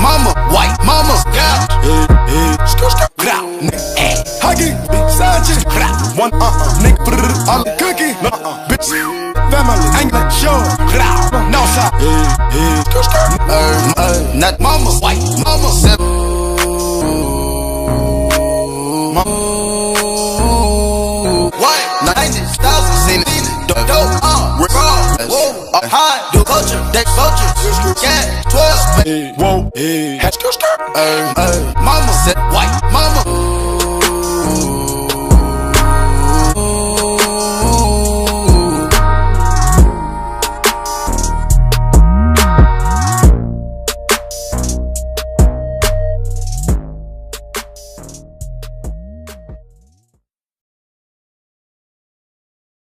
Mama, white mama, yeah. Huggy, Sanchez, one nigga, all the cookie, bitch, family, ain't like sure, no shot, not mama, white mama, white, 90,000, seen it, dope, whoa, high, do culture, deck culture, yeah, 12, whoa, mama said white mama.